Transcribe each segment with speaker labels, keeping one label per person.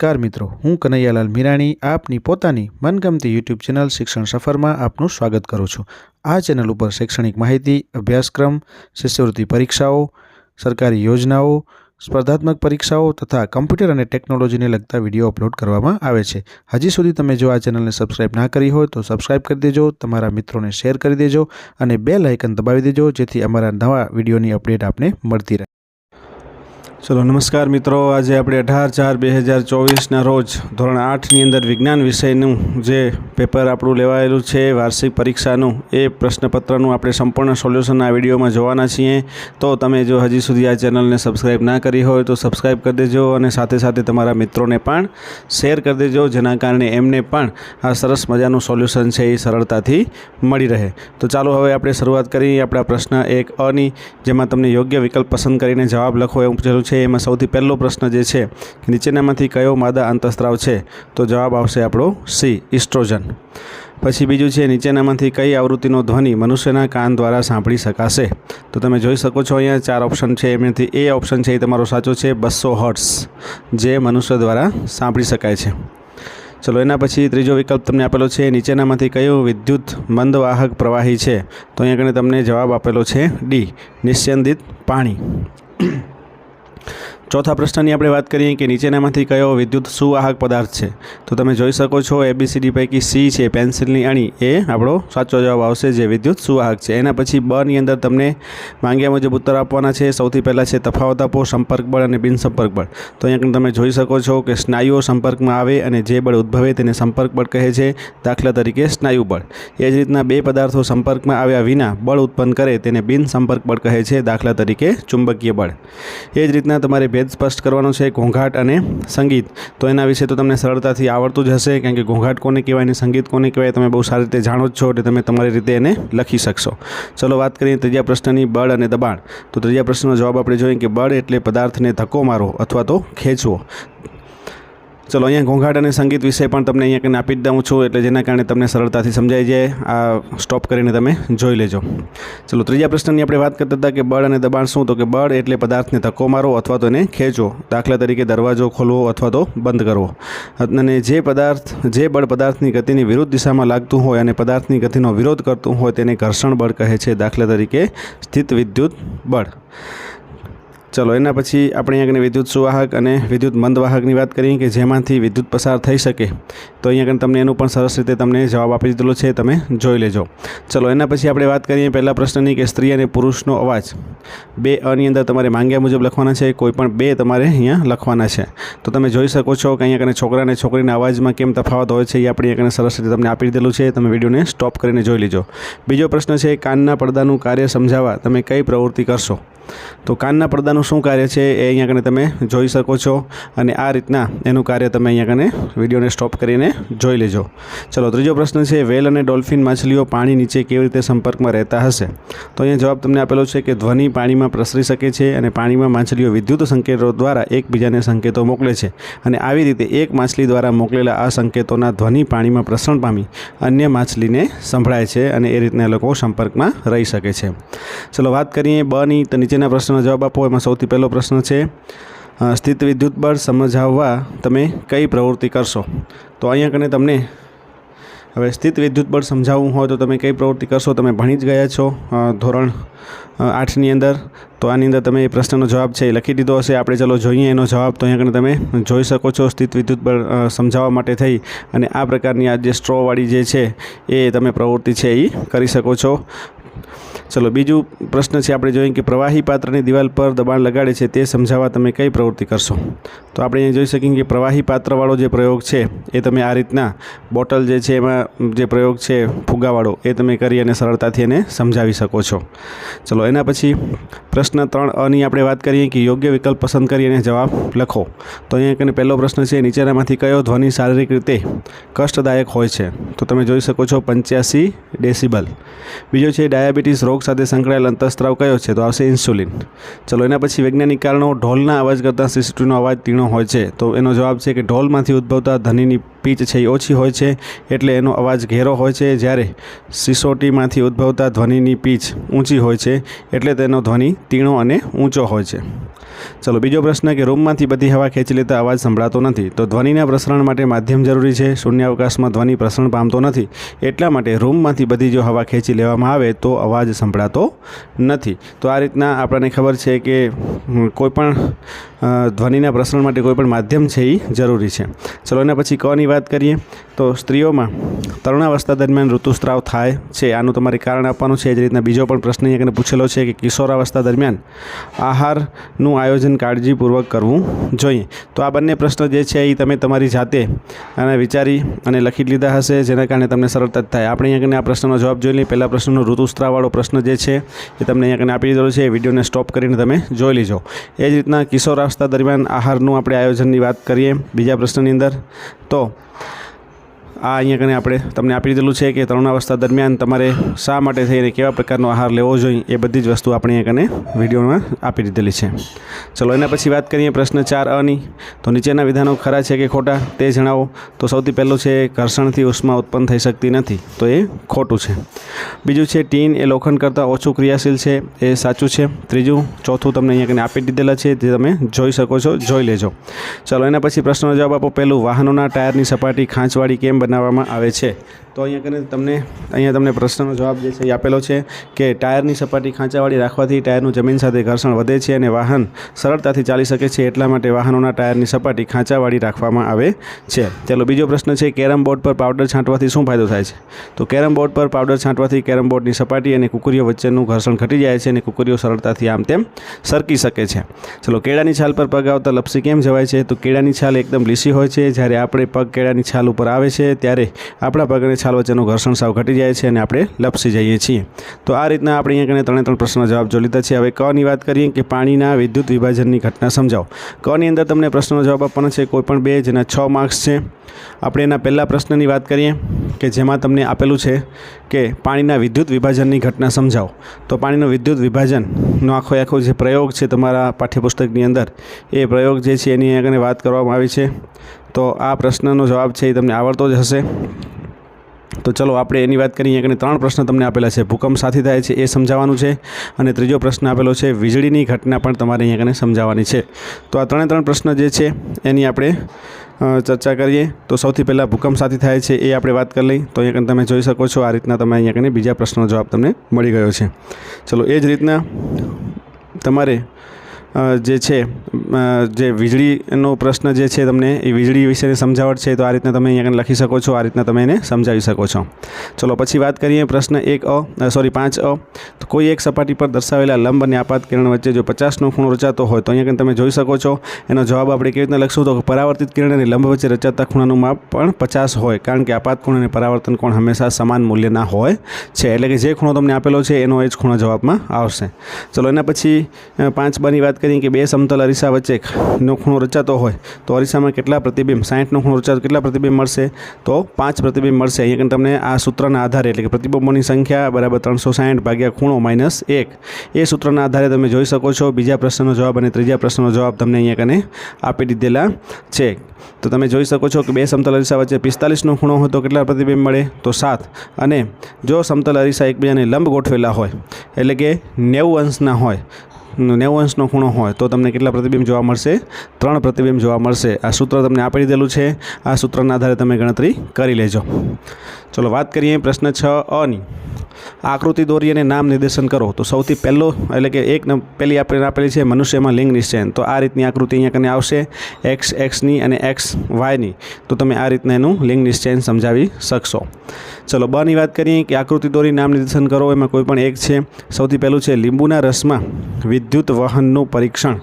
Speaker 1: નમસ્કાર મિત્રો, હું કનૈયાલાલ મીરાણી આપની પોતાની મનગમતી યુટ્યુબ ચેનલ શિક્ષણ સફરમાં આપનું સ્વાગત કરું છું। આ ચેનલ ઉપર શૈક્ષણિક માહિતી, અભ્યાસક્રમ, શિષ્યવૃત્તિ પરીક્ષાઓ, સરકારી યોજનાઓ, સ્પર્ધાત્મક પરીક્ષાઓ તથા કમ્પ્યુટર અને ટેકનોલોજીને લગતા વિડીયો અપલોડ કરવામાં આવે છે। હજી સુધી તમે જો આ ચેનલને સબસ્ક્રાઇબ ના કરી હોય તો સબસ્ક્રાઇબ કરી દેજો, તમારા મિત્રોને શેર કરી દેજો અને બેલ આઇકન દબાવી દેજો જેથી અમારા નવા વિડીયોની અપડેટ આપને મળતી રહે। चलो नमस्कार मित्रों, आज आप 18/4/2024 रोज धोरण 8 अंदर विज्ञान विषयનું જે પેપર આપણું લેવાયેલું છે વાર્ષિક પરીક્ષાનું એ પ્રશ્નપત્રનું આપણે સંપૂર્ણ સોલ્યુશન આ વિડીયોમાં જોવાના છીએ। તો તમે જો હજી સુધી આ ચેનલને સબસ્ક્રાઇબ ના કરી હોય તો સબસ્ક્રાઇબ કરી દેજો અને સાથે સાથે તમારા મિત્રોને પણ શેર કરી દેજો, જેના કારણે એમને પણ આ સરસ મજાનું સોલ્યુશન છે એ સરળતાથી મળી રહે। તો ચાલો હવે આપણે શરૂઆત કરીએ આપણા પ્રશ્ન 1 ની, જેમાં તમને યોગ્ય વિકલ્પ પસંદ કરીને જવાબ લખો એવું પૂછેલું છે। એમાં સૌથી પહેલો પ્રશ્ન જે છે કે નીચેનામાંથી કયો માદા અંતઃસ્ત્રાવ છે? તો જવાબ આવશે આપણો સી, ઇસ્ટ્રોજન। પછી બીજું છે નીચેનામાંથી કઈ આવૃત્તિનો ધ્વનિ મનુષ્યના કાન દ્વારા સાંભળી શકાશે? તો તમે જોઈ શકો છો અહીંયા 4 ઓપ્શન છે, એમાંથી એ ઓપ્શન છે એ તમારો સાચો છે, 200 હર્ટ્ઝ, જે મનુષ્ય દ્વારા સાંભળી શકાય છે। ચલો એના પછી ત્રીજો વિકલ્પ તમને આપેલો છે, નીચેનામાંથી કયું વિદ્યુત મંદવાહક પ્રવાહી છે? તો અહીંયા આગળ તમને જવાબ આપેલો છે ડી, નિસ્યંદિત પાણી। ચોથા પ્રશ્નની આપણે વાત કરીએ કે નીચેનામાંથી કયો વિદ્યુત સુવાહક પદાર્થ છે? તો તમે જોઈ શકો છો ABCD પૈકી સી છે, પેન્સિલની અણી, એ આપણો સાચો જવાબ આવશે, જે વિદ્યુત સુવાહક છે। એના પછી બ ની અંદર તમને માંગ્યા મુજબ ઉત્તર આપવાના છે। સૌથી પહેલાં છે તફાવત આપો, સંપર્ક બળ અને બિનસંપર્ક બળ। તો અહીંયા તમે જોઈ શકો છો કે સ્નાયુઓ સંપર્કમાં આવે અને જે બળ ઉદ્ભવે તેને સંપર્ક બળ કહે છે, દાખલા તરીકે સ્નાયુ બળ। એ જ રીતના બે પદાર્થો સંપર્કમાં આવ્યા વિના બળ ઉત્પન્ન કરે તેને બિનસંપર્ક બળ કહે છે, દાખલા તરીકે ચુંબકીય બળ। એ જ રીતના તમારે ભેદ સ્પષ્ટ કરવાનો છે ઘોંઘાટ અને સંગીત। તો એના વિશે તો તમને સરળતાથી આવડતું જ હશે, કારણ કે ઘોંઘાટ કોને કહેવાય અને સંગીત કોને કહેવાય તમે બહુ સારી રીતે જાણો જ છો, એટલે તમે તમારી રીતે એને લખી શકશો। ચલો વાત કરીએ ત્રીજા પ્રશ્નની, બળ અને દબાણ। તો ત્રીજા પ્રશ્નનો જવાબ આપણે જોઈએ કે બળ એટલે પદાર્થને ધક્કો મારવો અથવા તો ખેંચવો। ચલો અહીંયા ઘોંઘાટ અને સંગીત વિશે પણ તમને અહીંયા કંઈ આપી જ દઉં છું, એટલે જેના કારણે તમને સરળતાથી સમજાઈ જાય। આ સ્ટોપ કરીને તમે જોઈ લેજો। ચલો ત્રીજા પ્રશ્નની આપણે વાત કરતા હતા કે બળ અને દબાણ શું? તો કે બળ એટલે પદાર્થને ધક્કો મારવો અથવા તો એને ખેંચવો, દાખલા તરીકે દરવાજો ખોલવો અથવા તો બંધ કરવો। અને જે બળ પદાર્થની ગતિની વિરુદ્ધ દિશામાં લાગતું હોય અને પદાર્થની ગતિનો વિરોધ કરતું હોય તેને ઘર્ષણ બળ કહે છે, દાખલા તરીકે સ્થિત વિદ્યુત બળ। ચલો એના પછી આપણે અહીંયા વિદ્યુત સુવાહક અને વિદ્યુત મંદવાહકની વાત કરીએ કે જેમાંથી વિદ્યુત પસાર થઈ શકે। તો અહીંયા તમને એનું પણ સરસ રીતે તમને જવાબ આપી દીધેલો છે, તમે જોઈ લેજો। ચલો એના પછી આપણે વાત કરીએ પહેલા પ્રશ્નની કે સ્ત્રી અને પુરુષનો અવાજ। 2 ની અંદર તમારે માંગ્યા મુજબ લખવાના છે, કોઈ પણ 2 તમારે અહીંયા લખવાના છે। તો તમે જોઈ શકો છો કે અહીંયા છોકરા અને છોકરીના અવાજમાં કેમ તફાવત હોય છે એ આપણે અહીંયા સરસ રીતે તમને આપી દીધેલું છે, તમે વિડીયોને સ્ટોપ કરીને જોઈ લેજો। બીજો પ્રશ્ન છે કાનના પડદાનું કાર્ય સમજાવવા તમે કઈ પ્રવૃત્તિ કરશો? તો કાનના પડદાનું શું કાર્ય છે એ અહીંયા કને તમે જોઈ શકો છો, અને આ રીતના એનું કાર્ય તમે અહીંયા કને વિડીયોને સ્ટોપ કરીને જોઈ લેજો। ચલો ત્રીજો પ્રશ્ન છે વેલ અને ડોલ્ફિન માછલીઓ પાણી નીચે કેવી રીતે સંપર્કમાં રહેતા હશે? તો અહીંયા જવાબ તમને આપેલો છે કે ધ્વનિ પાણીમાં પ્રસરી શકે છે અને પાણીમાં માછલીઓ વિદ્યુત સંકેતો દ્વારા એકબીજાને સંકેતો મોકલે છે, અને આવી રીતે એક માછલી દ્વારા મોકલેલા આ સંકેતોના ધ્વનિ પાણીમાં પ્રસરણ પામી અન્ય માછલીને સંભળાય છે, અને એ રીતના લોકો સંપર્કમાં રહી શકે છે। ચલો વાત કરીએ બ ની, તો નીચેના પ્રશ્નનો જવાબ આપો। એમાં સૌથી પહેલો પ્રશ્ન છે સ્થિત વિદ્યુત બળ સમજાવવા તમે કઈ પ્રવૃત્તિ કરશો? તો અહીંયા કને તમને હવે સ્થિત વિદ્યુત બળ સમજાવવું હોય તો તમે કઈ પ્રવૃત્તિ કરશો? તમે ભણી જ ગયા છો ધોરણ 8ની અંદર, તો આની અંદર તમે એ પ્રશ્નનો જવાબ છે એ લખી દીધો હશે। આપણે ચલો જોઈએ એનો જવાબ। તો અહીંયા તમે જોઈ શકો છો સ્થિત વિદ્યુત બળ સમજાવવા માટે થઈ અને આ પ્રકારની આ જે સ્ટ્રોવાળી જે છે એ તમે પ્રવૃત્તિ છે એ કરી શકો છો। ચલો બીજું પ્રશ્ન છે આપણે જોઈએ કે પ્રવાહી પાત્રની દિવાલ પર દબાણ લગાડે છે તે સમજાવવા તમે કઈ પ્રવૃત્તિ કરશો? તો આપણે અહીંયા જોઈ શકીએ કે પ્રવાહી પાત્રવાળો જે પ્રયોગ છે એ તમે આ રીતના બોટલ જે છે એમાં જે પ્રયોગ છે ફુગાવાળો એ તમે કરી અને સરળતાથી એને સમજાવી શકો છો। ચલો એના પછી પ્રશ્ન 3 ની આપણે વાત કરીએ કે યોગ્ય વિકલ્પ પસંદ કરી અને જવાબ લખો। તો અહીંયા કને પહેલો પ્રશ્ન છે નીચેનામાંથી કયો ધ્વનિ શારીરિક રીતે કષ્ટદાયક હોય છે? તો તમે જોઈ શકો છો 85 ડેસિબલ। બીજો છે ડાયાબિટીસ રોગ સાથે સંકળાયેલ અંતઃસ્ત્રાવ કયો છે? તો આવશે ઇન્સ્યુલિન। ચલો એના પછી વૈજ્ઞાનિક કારણો ઢોલના અવાજ કરતાં સિસ્ટુનો અવાજ તીણો હોય છે। તો એનો જવાબ છે કે ઢોલમાંથી ઉદ્ભવતા ધ્વનિની પીચ છે એ ઓછી હોય છે એટલે એનો અવાજ ઘેરો હોય છે, જ્યારે સિસોટીમાંથી ઉદ્ભવતા ધ્વનિની પીચ ઊંચી હોય છે એટલે તેનો ધ્વનિ તીણો અને ઊંચો હોય છે. ચલો બીજો પ્રશ્ન કે રૂમમાંથી બધી હવા ખેંચી લેતા અવાજ સંભળાતો નથી. તો ધ્વનિના પ્રસરણ માટે માધ્યમ જરૂરી છે. શૂન્યાવકાશમાં ધ્વનિ પ્રસરણ પામતો નથી, એટલા માટે રૂમમાંથી બધી જો હવા ખેંચી લેવામાં આવે તો અવાજ સંભળાતો નથી. તો આ રીતના આપણને ખબર છે કે કોઈપણ ધ્વનિના પ્રસરણ માટે કોઈપણ માધ્યમ છે એ જરૂરી છે. ચલો એના પછી કની વાત કરીએ તો સ્ત્રીઓમાં તરુણાવસ્થા દરમિયાન ઋતુસ્રાવ થાય છે. આનું તમારે કારણ આપવાનું છે. એ જ રીતના બીજો પણ પ્રશ્ન અહીંયા પૂછેલો છે કે કિશોરાવસ્થા દરમિયાન આહારનું આયોજન કાળજીપૂર્વક કરવું જોઈએ. તો આ બંને પ્રશ્ન જે છે એ તમે તમારી જાતે અને વિચારી અને લખી લીધા હશે, જેના કારણે તમને સરળતા જ થાય. આપણે અહીંયા આ પ્રશ્નનો જવાબ જોઈ લઈએ. પહેલા પ્રશ્નનો ઋતુસ્રાવવાળો પ્રશ્ન જે છે એ તમને અહીંયા આપી દીધેલો છે. એ વિડીયોને સ્ટોપ કરીને તમે જોઈ લીજો. એ જ રીતના કિશોરાવસ્થા દરમિયાન આહારનું આપણે આયોજનની વાત કરીએ બીજા પ્રશ્નની અંદર, તો આ અહીંયા આપણે તમને આપી દીધેલું છે કે તરુણાવસ્થા દરમિયાન તમારે શા માટે થઈને કેવા પ્રકારનો આહાર લેવો જોઈએ એ બધી જ વસ્તુ આપણે અહીંયા વિડીયોમાં આપી દીધેલી છે. ચલો એના પછી વાત કરીએ પ્રશ્ન 4 ની. તો નીચેના વિધાનો ખરા છે કે ખોટા તે જણાવો. તો સૌથી પહેલું છે ઘર્ષણથી ઉષ્મા ઉત્પન્ન થઈ શકતી નથી. તો એ ખોટું છે. બીજું છે ટીન એ લોખંડ કરતાં ઓછું ક્રિયાશીલ છે. એ સાચું છે. ત્રીજું ચોથું તમને અહીંયા આપી દીધેલા છે, જે તમે જોઈ શકો છો, જોઈ લેજો. ચલો એના પછી પ્રશ્નનો જવાબ આપો. પહેલું, વાહનોના ટાયરની સપાટી ખાંચવાળી કેમ બનાવવામાં આવે છે? તો અહીંયા તમને પ્રશ્નનો જવાબ જે છે એ આપેલો છે કે ટાયરની સપાટી ખાંચાવાળી રાખવાથી ટાયરનું જમીન સાથે ઘર્ષણ વધે છે અને વાહન સરળતાથી ચાલી શકે છે. એટલા માટે વાહનોના ટાયરની સપાટી ખાંચાવાળી રાખવામાં આવે છે. ચાલો બીજો પ્રશ્ન છે કેરમ બોર્ડ પર પાવડર છાંટવાથી શું ફાયદો થાય છે? તો કેરમ બોર્ડ પર પાવડર છાંટવાથી કેરમ બોર્ડની સપાટી અને કુકરીઓ વચ્ચેનું ઘર્ષણ ઘટી જાય છે અને કુકરીઓ સરળતાથી આમ તેમ સરકી શકે છે. ચલો કેળાની છાલ પર પગ આવતા લપસી કેમ જવાય છે? તો કેળાની છાલ એકદમ લીસી હોય છે. જ્યારે આપણે પગ કેળાની છાલ ઉપર આવે છે ત્યારે આપણા પગ અને છાલ વચ્ચેનું ઘર્ષણ સાવ ઘટી જાય છે અને આપણે લપસી જઈએ છીએ. તો આ રીતના આપણે અહીંયા ત્રણે પ્રશ્નનો જવાબ જોઈ લીધા છે. હવે કની વાત કરીએ કે પાણીના વિદ્યુત વિભાજનની ઘટના સમજાવો. કની અંદર તમને પ્રશ્નનો જવાબ આપવાનો છે કોઈપણ બે, જેના 6 માર્ક્સ છે. આપણે એના પહેલા પ્રશ્નની વાત કરીએ કે જેમાં તમને આપેલું છે કે પાણીના વિદ્યુત વિભાજનની ઘટના સમજાવો. તો પાણીનું વિદ્યુત વિભાજનનો આખો જે પ્રયોગ છે તમારા પાઠ્યપુસ્તકની અંદર, એ પ્રયોગ જે છે એની આગળ વાત કરવામાં આવી છે. તો આ પ્રશ્નનો જવાબ છે એ તમને આવડતો જ હશે. તો ચલો આપણે એની વાત કરીએ. અહીંયા 3 પ્રશ્ન તમને આપેલા છે. ભૂકંપ સાથી થાય છે એ સમજાવવાનું છે, અને ત્રીજો પ્રશ્ન આપેલો છે વીજળીની ઘટના પણ તમારે અહીંયા સમજાવવાની છે. તો આ 3 પ્રશ્ન જે છે એની આપણે ચર્ચા કરીએ. તો સૌથી પહેલાં ભૂકંપ સાથી થાય છે એ આપણે વાત કરી લઈ. તો અહીંયા તમે જોઈ શકો છો આ રીતના તમે અહીંયા બીજા પ્રશ્નનો જવાબ તમને મળી ગયો છે. ચલો એ જ રીતના તમારે જે છે જે વીજળીનો પ્રશ્ન જે છે તમને એ વીજળી વિશેની સમજાવટ છે. તો આ રીતના તમે અહીંયા લખી શકો છો, આ રીતના તમે એને સમજાવી શકો છો. ચલો પછી વાત કરીએ પ્રશ્ન 5A. તો કોઈ એક સપાટી પર દર્શાવેલા લંબ અને આપાત કિરણ વચ્ચે જો 50નો ખૂણો રચાતો હોય તો અહીંયા તમે જોઈ શકો છો એનો જવાબ આપણે કેવી રીતના લખશું. તો પરાવર્તિત કિરણ અને લંબ વચ્ચે રચાતા ખૂણાનું માપ પણ 50 હોય, કારણ કે આપાત ખૂણ અને પરાવર્તન કોણ હંમેશા સમાન મૂલ્યના હોય છે. એટલે કે જે ખૂણો તમને આપેલો છે એનો એ જ ખૂણો જવાબમાં આવશે. ચલો એના પછી 5Bની વાત કરીએ કે બે સમતલ અરીસા વચ્ચેનો ખૂણો રચાતો હોય તો અરીસામાં કેટલા પ્રતિબિંબ, 60નો ખૂણો રચાતો કેટલા પ્રતિબિંબ મળશે? તો 5 પ્રતિબિંબ મળશે. અહીંયા તમને આ સૂત્રના આધારે એટલે કે પ્રતિબિંબોની સંખ્યા બરાબર 360 ભાગ્યા ખૂણો -1 એ સૂત્રના આધારે તમે જોઈ શકો છો. બીજા પ્રશ્નનો જવાબ અને ત્રીજા પ્રશ્નનો જવાબ તમને અહીંયા આપી દીધેલા છે. તો તમે જોઈ શકો છો કે બે સમતલ અરીસા વચ્ચે 45નો ખૂણો હોય તો કેટલા પ્રતિબિંબ મળે? તો 7. અને જો સમતલ અરીસા એકબીજાને લંબ ગોઠવેલા હોય એટલે કે 90 અંશના હોય, 90 અંશનો ખૂણો હોય તો તમને કેટલા પ્રતિબિંબ જોવા મળશે? 3 પ્રતિબિંબ જોવા મળશે. આ સૂત્ર તમને આપી દીધેલું છે. આ સૂત્રના આધારે તમે ગણતરી કરી લેજો. ચલો વાત કરીએ પ્રશ્ન 6A. આકૃતિ દોરી અને નામ નિર્દેશન કરો. તો સૌથી પહેલો એટલે કે પહેલી આપણે આપેલી છે મનુષ્યમાં લિંગ નિશ્ચયન. તો આ રીતની આકૃતિ અહીંયા આવશે XXની અને XYની. તો તમે આ રીતના એનું લિંગ નિશ્ચયન સમજાવી શકશો. ચલો Bની વાત કરીએ કે આકૃતિ દોરી નામ નિર્દેશન કરો. એમાં કોઈ પણ એક છે. સૌથી પહેલું છે લીંબુના રસમાં વિદ્યુત વહનનું પરીક્ષણ.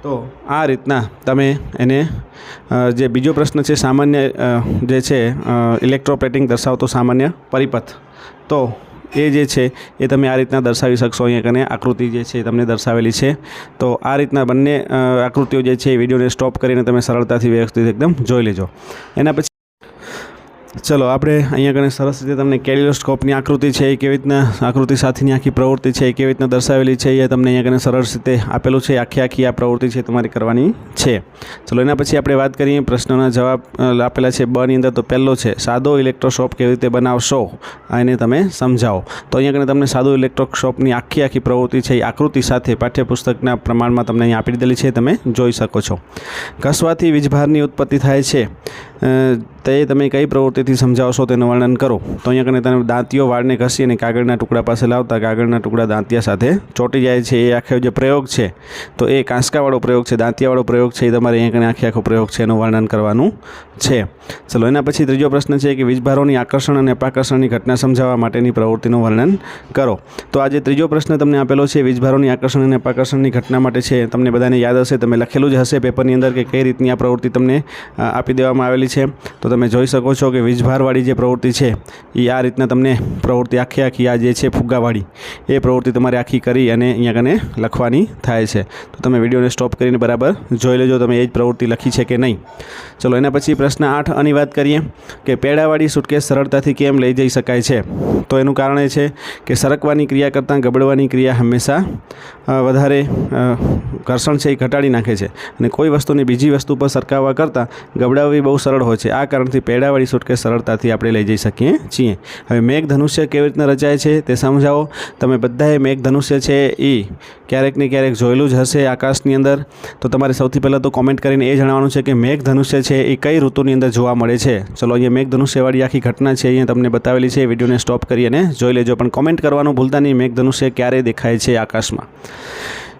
Speaker 1: તો આ રીતના તમે એને જે બીજો પ્રશ્ન છે સામાન્ય જે છે ઇલેક્ટ્રોપ્લેટિંગ દર્શાવતો સામાન્ય પરિપથ. તો એ જે છે એ તમે આ રીતના દર્શાવી શકશો. અહીંયા આકૃતિ જે છે તમને દર્શાવેલી છે. તો આ રીતના બંને આકૃતિઓ જે છે એ વિડીયોને સ્ટોપ કરીને તમે સરળતાથી વ્યવસ્થિત એકદમ જોઈ લેજો. એના પછી ચલો આપણે અહીંયા કને સરસ રીતે તમને કેલિડોસ્કોપની આકૃતિ છે એ કેવી રીતના આકૃતિ સાથેની આખી પ્રવૃત્તિ છે એ કેવી રીતના દર્શાવેલી છે એ તમને અહીંયા કને સરસ રીતે આપેલું છે. આખી આ પ્રવૃત્તિ છે તમારી કરવાની છે. ચલો એના પછી આપણે વાત કરીએ પ્રશ્નના જવાબ આપેલા છે બની અંદર. તો પહેલો છે સાદો ઇલેક્ટ્રોસ્કોપ કેવી રીતે બનાવશો એને તમે સમજાવો. તો અહીંયા કને તમને સાદો ઇલેક્ટ્રોસ્કોપની આખી પ્રવૃત્તિ છે એ આકૃતિ સાથે પાઠ્યપુસ્તકના પ્રમાણમાં તમને અહીંયા આપી દીધેલી છે, તમે જોઈ શકો છો. ઘસવાથી વીજભારની ઉત્પત્તિ થાય છે તે તમે કઈ પ્રવૃત્તિથી સમજાવશો તેનું વર્ણન કરો. તો અહીંયા કને તમે દાંતીઓ વાળને ઘસી અને કાગળના ટુકડા પાસે લાવતા કાગળના ટુકડા દાંતિયા સાથે ચોંટી જાય છે. એ આખો જે પ્રયોગ છે તો એ કાંસકાવાળો પ્રયોગ છે, દાંતિયાવાળો પ્રયોગ છે. એ તમારે અહીંયા કને આખો પ્રયોગ છે એનું વર્ણન કરવાનું છે. ચલો એના પછી ત્રીજો પ્રશ્ન છે કે વીજભારોની આકર્ષણ અને અપાકર્ષણની ઘટના સમજાવવા માટેની પ્રવૃત્તિનું વર્ણન કરો. તો આ જે ત્રીજો પ્રશ્ન તમને આપેલો છે વીજભારોની આકર્ષણ અને અપાકર્ષણની ઘટના માટે છે. તમને બધાને યાદ હશે, તમે લખેલું જ હશે પેપરની અંદર કે કઈ રીતની આ પ્રવૃત્તિ તમને આપી દેવામાં આવેલી છે. તો તમે જોઈ શકો છો કે વીજભારવાળી જે પ્રવૃત્તિ છે એ આ રીતના તમને પ્રવૃત્તિ આખી આ જે છે ફુગ્ગાવાળી એ પ્રવૃત્તિ તમારે આખી કરી અને અહીંયા કને લખવાની થાય છે. તો તમે વિડીયોને સ્ટોપ કરીને બરાબર જોઈ લેજો તમે એ જ પ્રવૃત્તિ લખી છે કે નહીં. ચલો એના પછી પ્રશ્ન 8 આની વાત કરીએ કે પેડાવાળી સુટકેસ સરળતાથી કેમ લઈ જઈ શકાય છે. તો એનું કારણ એ છે કે સરકવાની ક્રિયા કરતાં ગબડવાની ક્રિયા હંમેશા વધારે ઘર્ષણ છે એ ઘટાડી નાખે છે અને કોઈ વસ્તુને બીજી વસ્તુ પર સરકાવવા કરતાં ગબડાવવી બહુ સરળ હોય છે. આ કારણથી પેડાવાળી સુટકેસ સરળતાથી આપણે લઈ જઈ શકીએ છીએ. હવે મેઘધનુષ્ય કેવી રીતના રચાય છે તે સમજાવો. તમે બધાએ મેઘધનુષ્ય છે એ ક્યારેક ને ક્યારેક જોયેલું જ હશે આકાશની અંદર. તો તમારે સૌથી પહેલાં તો કોમેન્ટ કરીને એ જણાવવાનું છે કે મેઘધનુષ્ય છે એ કઈ ઋતુની અંદર જોવા મળે છે. ચલો અહીંયા મેઘધનુષ્યવાળી આખી ઘટના છે અહીંયા તમને બતાવેલી છે. વિડીયોને સ્ટોપ કરી અને જોઈ લેજો, પણ કોમેન્ટ કરવાનું ભૂલતા નહીં મેઘધનુષ્ય ક્યારે દેખાય છે આકાશમાં.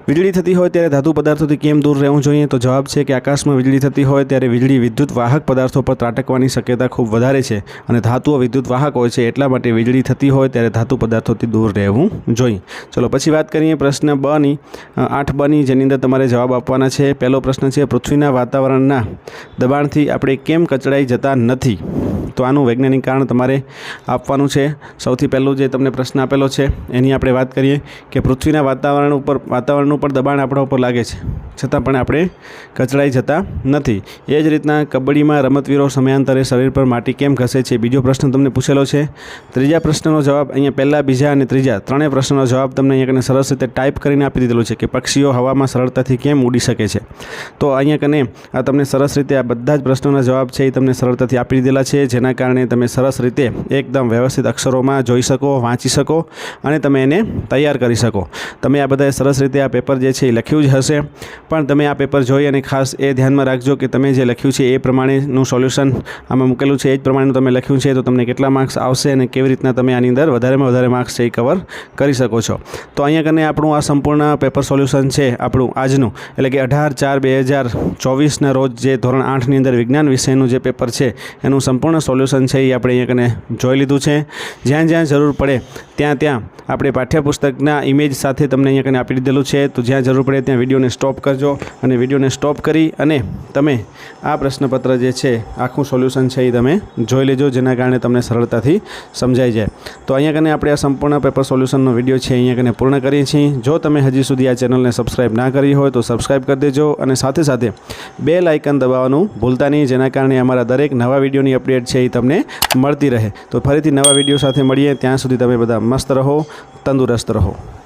Speaker 1: વીજળી થતી હોય ત્યારે ધાતુ પદાર્થોથી કેમ દૂર રહેવું જોઈએ. તો જવાબ છે કે આકાશમાં વીજળી થતી હોય ત્યારે વીજળી વિદ્યુત વાહક પદાર્થો પર ત્રાટકવાની શક્યતા ખૂબ વધારે છે અને ધાતુઓ વિદ્યુત વાહક હોય છે, એટલા માટે વીજળી થતી હોય ત્યારે ધાતુ પદાર્થોથી દૂર રહેવું જોઈએ. ચલો પછી વાત કરીએ પ્રશ્ન 8 બની, જેની અંદર તમારે જવાબ આપવાના છે. પહેલો પ્રશ્ન છે પૃથ્વીના વાતાવરણના દબાણથી આપણે કેમ કચડાઈ જતા નથી. તો આનું વૈજ્ઞાનિક કારણ તમારે આપવાનું છે. સૌથી પહેલું જે તમને પ્રશ્ન આપેલો છે એની આપણે વાત કરીએ કે પૃથ્વીના વાતાવરણનું પર દબાણ આપણા ઉપર લાગે છે છતાં પણ આપણે કચડાઈ જતા નથી. એ જ રીતના કબડ્ડીમાં રમતવીરો સમયાંતરે શરીર પર માટી કેમ ઘસે છે, બીજો પ્રશ્ન તમને પૂછેલો છે. ત્રીજા પ્રશ્નનો જવાબ અહીંયા પહેલા, બીજા અને ત્રીજા ત્રણેય પ્રશ્નનો જવાબ તમને અહીંયા કને સરસ રીતે ટાઈપ કરીને આપી દીધેલું છે કે પક્ષીઓ હવામાં સરળતાથી કેમ ઉડી શકે છે. તો અહીંયા કને આ તમને સરસ રીતે આ બધા જ પ્રશ્નોના જવાબ છે એ તમને સરળતાથી આપી દીધેલા છે, જેના કારણે તમે સરસ રીતે એકદમ વ્યવસ્થિત અક્ષરોમાં જોઈ શકો, વાંચી શકો અને તમે એને તૈયાર કરી શકો. તમે આ બધાએ સરસ રીતે આ પેપર જે છે એ લખ્યું જ હશે, પણ તમે આ પેપર જોઈ અને ખાસ એ ધ્યાનમાં રાખજો કે તમે જે લખ્યું છે એ પ્રમાણેનું સોલ્યુશન આમાં મૂકેલું છે એ જ પ્રમાણેનું તમે લખ્યું છે તો તમને કેટલા માર્ક્સ આવશે અને કેવી રીતના તમે આની અંદર વધારેમાં વધારે માર્ક્સ છે એ કવર કરી શકો છો. તો અહીંયા કને આપણું આ સંપૂર્ણ પેપર સોલ્યુશન છે આપણું આજનું, એટલે કે 18/4/2024ના રોજ જે ધોરણ 8ની અંદર વિજ્ઞાન વિષયનું જે પેપર છે એનું સંપૂર્ણ સોલ્યુશન છે એ આપણે અહીંયા કને જોઈ લીધું છે. જ્યાં જ્યાં જરૂર પડે ત્યાં આપણે પાઠ્યપુસ્તકના ઇમેજ સાથે તમને અહીંયા કને આપી દીધેલું છે. તો જ્યાં જરૂર પડે ત્યાં વિડીયોને સ્ટોપ કરજો અને વિડીયોને સ્ટોપ કરી અને તમે આ પ્રશ્નપત્ર જે છે આખું સોલ્યુશન છે એ તમે જોઈ લેજો, જેના કારણે તમને સરળતાથી સમજાઈ જાય. તો અહીંયા કને આપણે આ સંપૂર્ણ પેપર સોલ્યુશનનો વિડીયો છે અહીંયા કને પૂર્ણ કરીએ છીએ. જો તમે હજી સુધી આ ચેનલને સબસ્ક્રાઈબ ના કરી હોય તો સબસ્ક્રાઈબ કરી દેજો અને સાથે સાથે બેલ આઇકન દબાવવાનું ભૂલતા નહીં, જેના કારણે અમારા દરેક નવા વિડીયોની અપડેટ છે એ તમને મળતી રહે. તો ફરીથી નવા વિડીયો સાથે મળીએ, ત્યાં સુધી તમે બધા મસ્ત રહો, તંદુરસ્ત રહો.